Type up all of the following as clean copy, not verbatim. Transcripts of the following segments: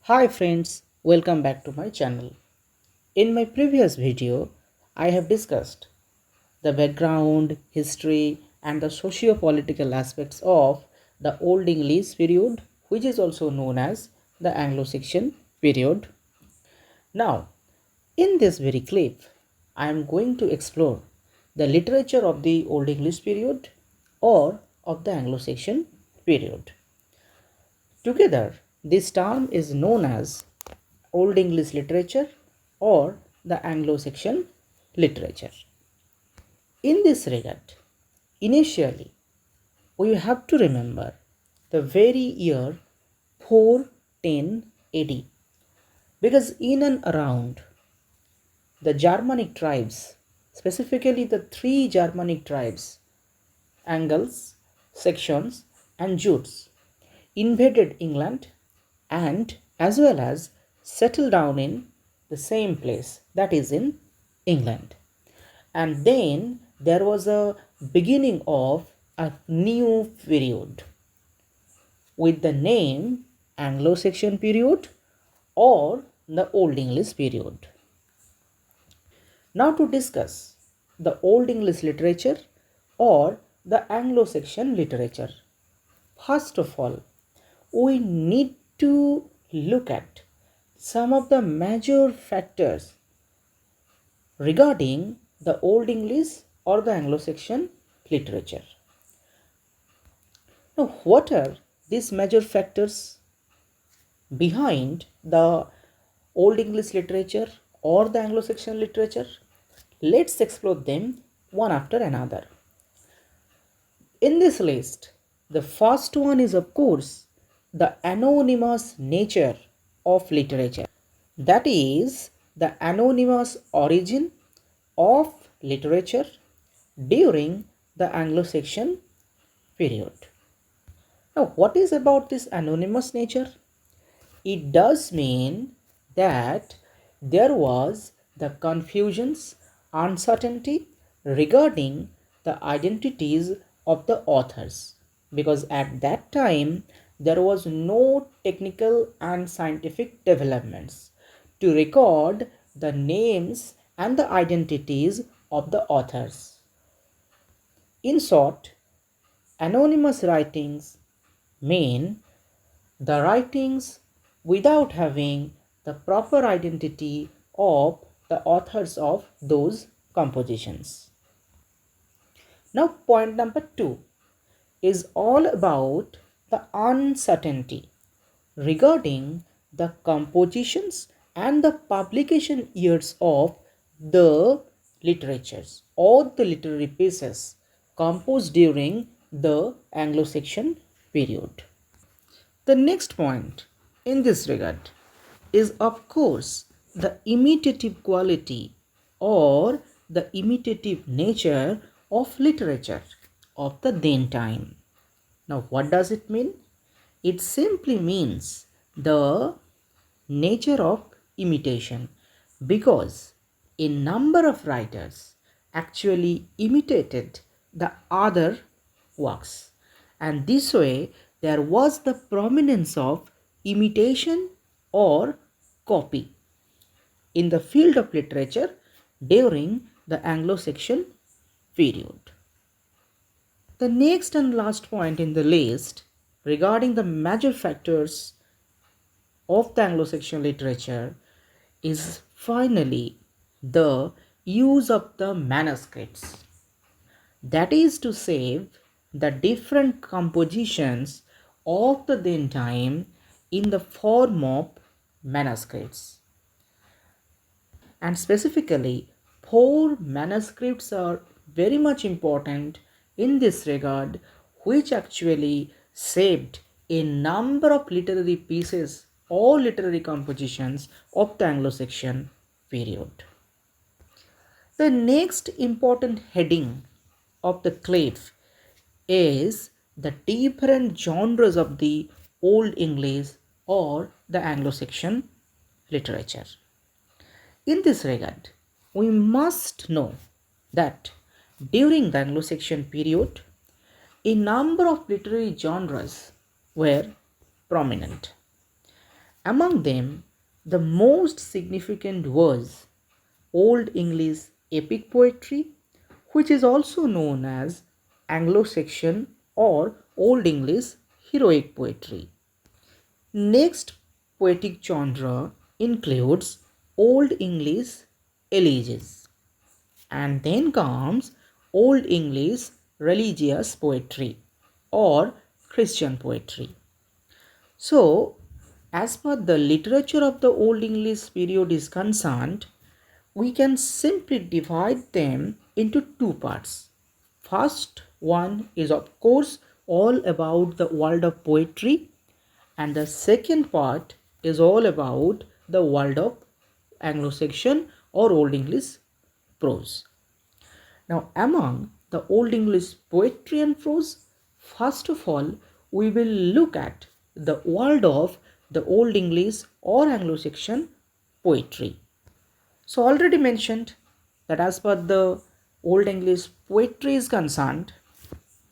Hi friends, welcome back to my channel. In my previous video, I have discussed the background, history and the socio-political aspects of the Old English period, which is also known as the Anglo-Saxon period. Now, in this very clip, I am going to explore the literature of the Old English period or of the Anglo-Saxon period. Together, this term is known as Old English literature or the Anglo-Saxon literature. In this regard, initially, we have to remember the very year 410 AD, because in and around the Germanic tribes, specifically the three Germanic tribes, Angles, Saxons and Jutes, invaded England and as well as settled down in the same place, that is in England. And then there was a beginning of a new period with the name Anglo-Saxon period or the Old English period. Now to discuss the Old English literature or the Anglo-Saxon literature. First of all, we need to look at some of the major factors regarding the Old English or the Anglo-Saxon literature. Now, what are these major factors behind the Old English literature or the Anglo-Saxon literature? Let's explore them one after another. In this list, the first one is of course the anonymous nature of literature. That is the anonymous origin of literature during the Anglo-Saxon period. Now, what is about this anonymous nature? It does mean that there was the confusions, uncertainty regarding the identities of the authors, because at that time there was no technical and scientific developments to record the names and the identities of the authors. In short, anonymous writings mean the writings without having the proper identity of the authors of those compositions. Now, point number 2 is all about the uncertainty regarding the compositions and the publication years of the literatures or the literary pieces composed during the Anglo-Saxon period. The next point in this regard is of course the imitative quality or the imitative nature of literature of the then time. Now, what does it mean? It simply means the nature of imitation, because a number of writers actually imitated the other works, and this way there was the prominence of imitation or copy in the field of literature during the Anglo-Saxon period. The next and last point in the list regarding the major factors of the Anglo-Saxon literature is finally the use of the manuscripts. That is to say, the different compositions of the then time in the form of manuscripts. And specifically, 4 manuscripts are very much important in this regard, which actually saved a number of literary pieces or literary compositions of the Anglo-Saxon period. The next important heading of the clip is the different genres of the Old English or the Anglo-Saxon literature. In this regard, we must know that during the Anglo-Saxon period, a number of literary genres were prominent, Among them, the most significant was Old English epic poetry, which is also known as Anglo-Saxon or Old English heroic poetry. Next poetic genre includes Old English elegies, and then comes Old English religious poetry or Christian poetry. So, as per the literature of the Old English period is concerned, we can simply divide them into two parts. First one is of course all about the world of poetry, and the second part is all about the world of Anglo-Saxon or Old English prose. Now, among the Old English poetry and prose, first of all, we will look at the world of the Old English or Anglo-Saxon poetry. So, already mentioned that as per the Old English poetry is concerned,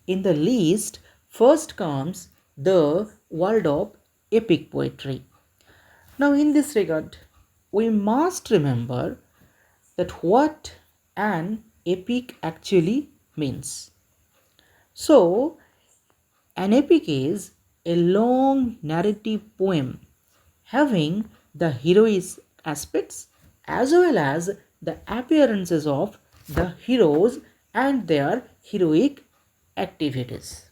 in the list, first comes the world of epic poetry. Now, in this regard, we must remember that what an epic actually means. So, an epic is a long narrative poem having the heroic aspects as well as the appearances of the heroes and their heroic activities.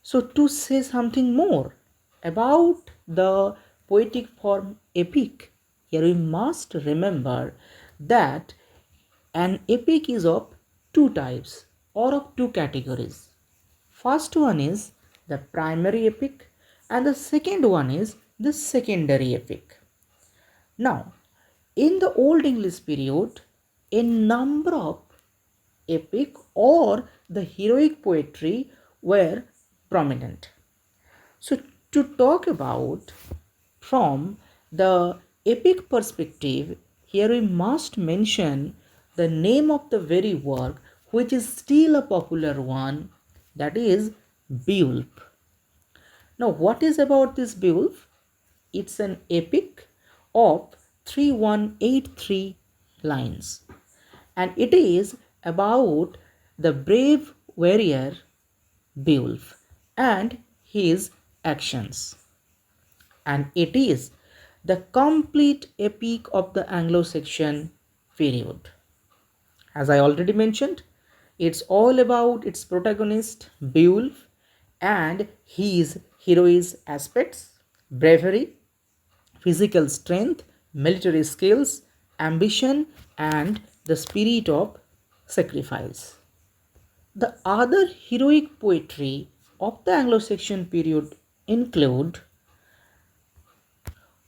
So, to say something more about the poetic form epic, here we must remember that an epic is of two types or of two categories. First one is the primary epic and the second one is the secondary epic. Now, in the Old English period, a number of epic or the heroic poetry were prominent. So, to talk about from the epic perspective, here we must mention the name of the very work which is still a popular one, that is Beowulf. Now, what is about this Beowulf? It's an epic of 3183 lines, and it is about the brave warrior Beowulf and his actions, and it is the complete epic of the Anglo-Saxon period. As I already mentioned, it's all about its protagonist Beowulf and his heroic aspects, bravery, physical strength, military skills, ambition, and the spirit of sacrifice. The other heroic poetry of the Anglo-Saxon period include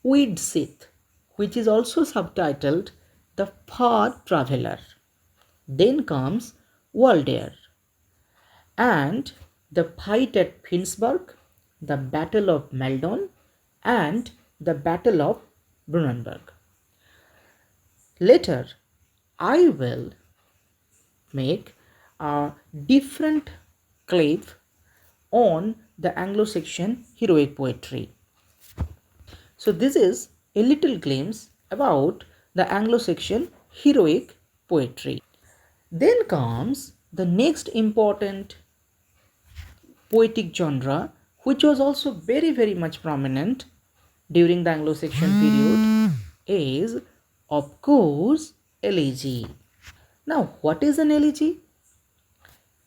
Widsith, which is also subtitled The Far Traveller. Then comes Waldair and the fight at Finnsburg, the Battle of Maldon, and the Battle of Brunanburg. Later, I will make a different clip on the Anglo-Saxon heroic poetry. So this is a little glimpse about the Anglo-Saxon heroic poetry. Then comes the next important poetic genre, which was also very much prominent during the Anglo-Saxon period, is of course elegy. Now, what is an elegy?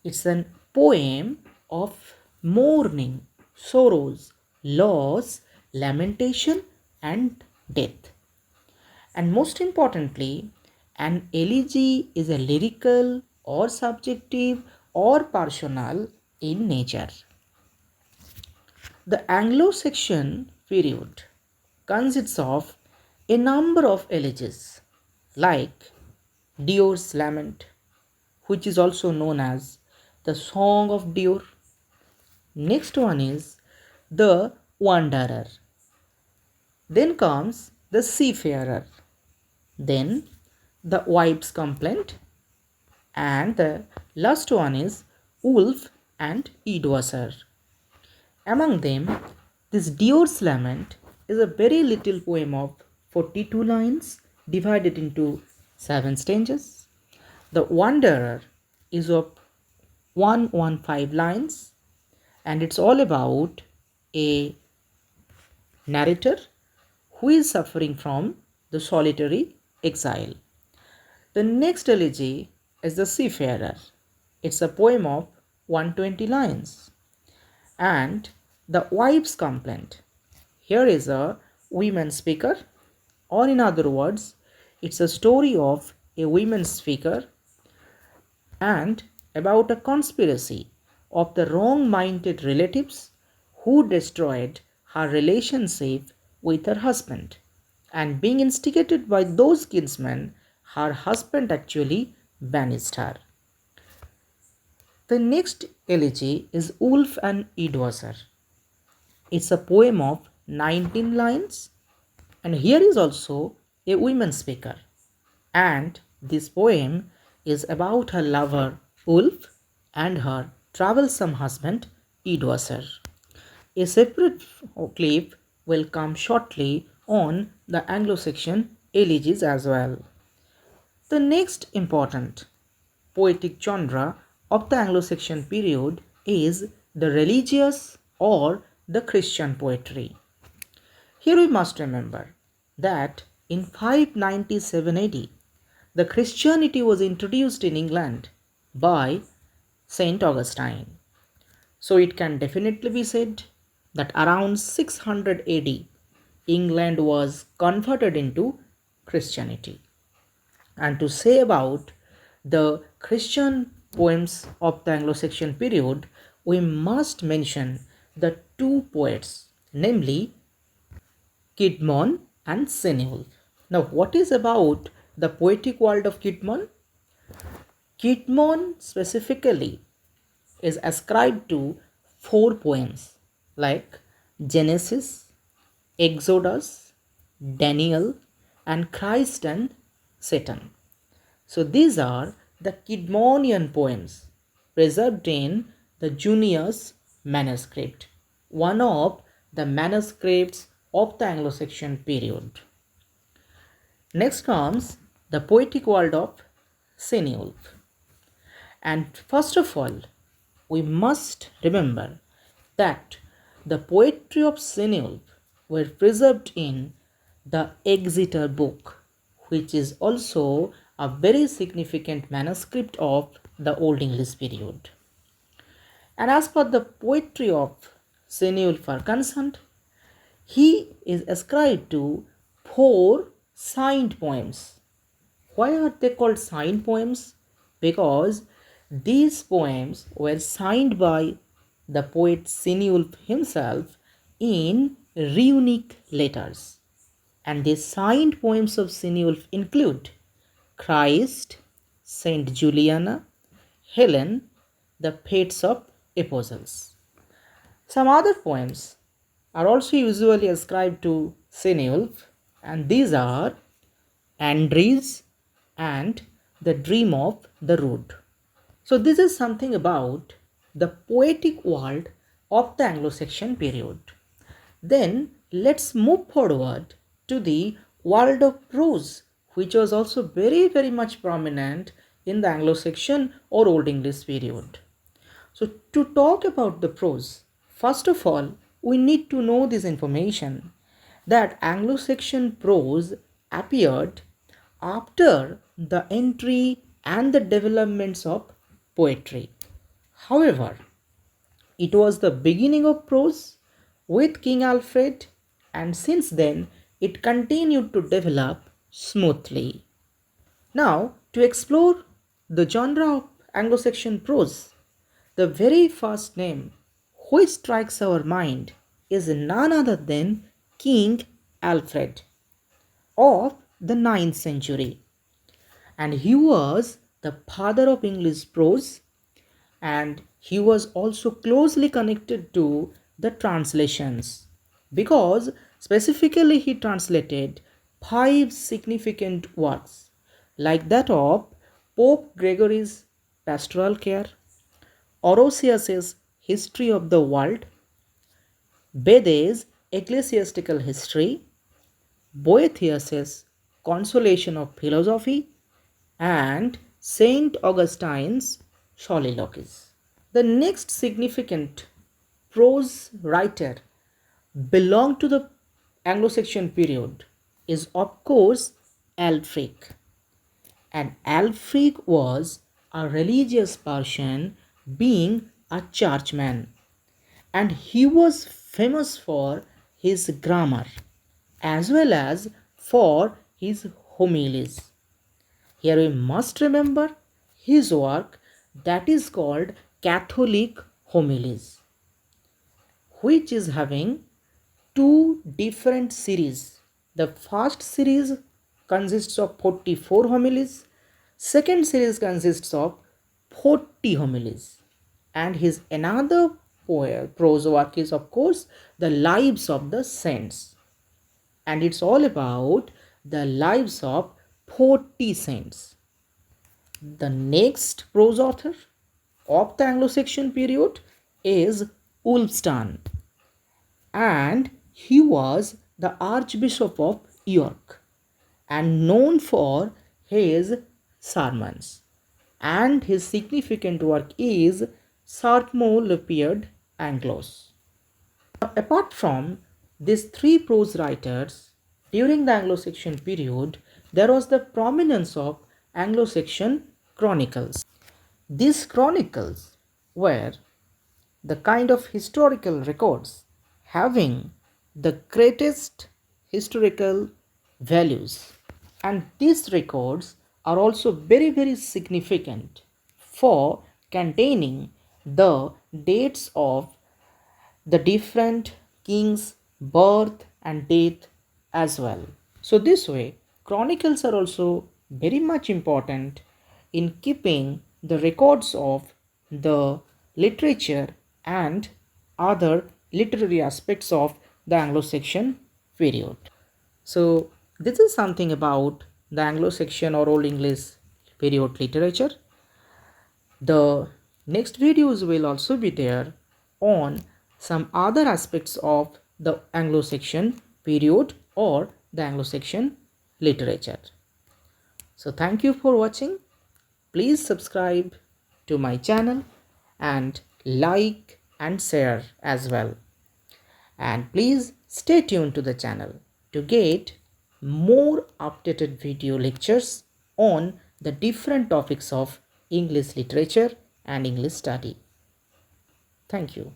It's a poem of mourning, sorrows, loss, lamentation, and death. And most importantly, an elegy is a lyrical or subjective or personal in nature. The Anglo-Saxon period consists of a number of elegies like Dior's Lament, which is also known as the Song of Dior. Next one is the Wanderer. Then comes the Seafarer. Then the Wife's Complaint. And the last one is Wolf and Eadwasser. Among them, this Dior's Lament is a very little poem of 42 lines divided into 7 stanzas. The Wanderer is of 115 lines, and it's all about a narrator who is suffering from the solitary exile. The next elegy is The Seafarer. It's a poem of 120 lines. And The Wife's Complaint. Here is a women speaker, or in other words, it's a story of a women speaker and about a conspiracy of the wrong-minded relatives who destroyed her relationship with her husband. And being instigated by those kinsmen, her husband actually banished her. The next elegy is Wolf and Eadwasser. It's a poem of 19 lines, and here is also a woman speaker. And this poem is about her lover Wolf and her troublesome husband Eadwasser. A separate clip will come shortly on the Anglo-Saxon elegies as well. The next important poetic genre of the Anglo-Saxon period is the religious or the Christian poetry. Here we must remember that in 597 AD, the Christianity was introduced in England by Saint Augustine. So it can definitely be said that around 600 AD, England was converted into Christianity. And to say about the Christian poems of the Anglo-Saxon period, we must mention the two poets, namely Caedmon and Cenulf. Now, what is about the poetic world of Caedmon? Caedmon specifically is ascribed to 4 poems like Genesis, Exodus, Daniel, and Christ and Satan. So these are the Caedmonian poems preserved in the Junius manuscript, one of the manuscripts of the Anglo-Saxon period. Next comes the poetic world of Cenulf. And first of all, we must remember that the poetry of Cenulf were preserved in the Exeter book, which is also a very significant manuscript of the Old English period. And as per the poetry of Cenulf are concerned, he is ascribed to 4 signed poems. Why are they called signed poems? Because these poems were signed by the poet Cenulf himself in runic letters. And the signed poems of Cenulf include Christ, Saint Juliana, Helen, the Fates of Apostles. Some other poems are also usually ascribed to Cenulf, and these are Andries and the Dream of the Rood. So this is something about the poetic world of the Anglo-Saxon period. Then let's move forward to the world of prose, which was also very much prominent in the Anglo-Saxon or Old English period. So to talk about the prose, first of all, we need to know this information that Anglo-Saxon prose appeared after the entry and the developments of poetry. However, it was the beginning of prose with King Alfred, and since then it continued to develop smoothly. Now, to explore the genre of Anglo-Saxon prose, the very first name which strikes our mind is none other than King Alfred of the 9th century. And he was the father of English prose, and he was also closely connected to the translations because specifically he translated 5 significant works like that of Pope Gregory's Pastoral Care, Orosius's History of the World, Bede's Ecclesiastical History, Boethius's Consolation of Philosophy, and Saint Augustine's Soliloquies. The next significant prose writer belonged to the Anglo-Saxon period is of course Alfric. And Alfric was a religious person, being a churchman, and he was famous for his grammar as well as for his homilies. Here we must remember his work that is called Catholic Homilies, which is having two different series. The first series consists of 44 homilies, second series consists of 40 homilies, and his another prose work is of course the Lives of the Saints, and it's all about the lives of 40 saints. The next prose author of the Anglo-Saxon period is Wulfstan, and he was the Archbishop of York and known for his sermons, and his significant work is Sarmo Anglos. Apart from these three prose writers, during the Anglo-Saxon period, there was the prominence of Anglo-Saxon chronicles. These chronicles were the kind of historical records having the greatest historical values, and these records are also very significant for containing the dates of the different kings' birth and death as well. So this way, chronicles are also very much important in keeping the records of the literature and other literary aspects of the Anglo-Saxon period. So this is something about the Anglo-Saxon or Old English period literature. The next videos will also be there on some other aspects of the Anglo-Saxon period or the Anglo-Saxon literature. So thank you for watching. Please subscribe to my channel and like and share as well. And please stay tuned to the channel to get more updated video lectures on the different topics of English literature and English study. Thank you.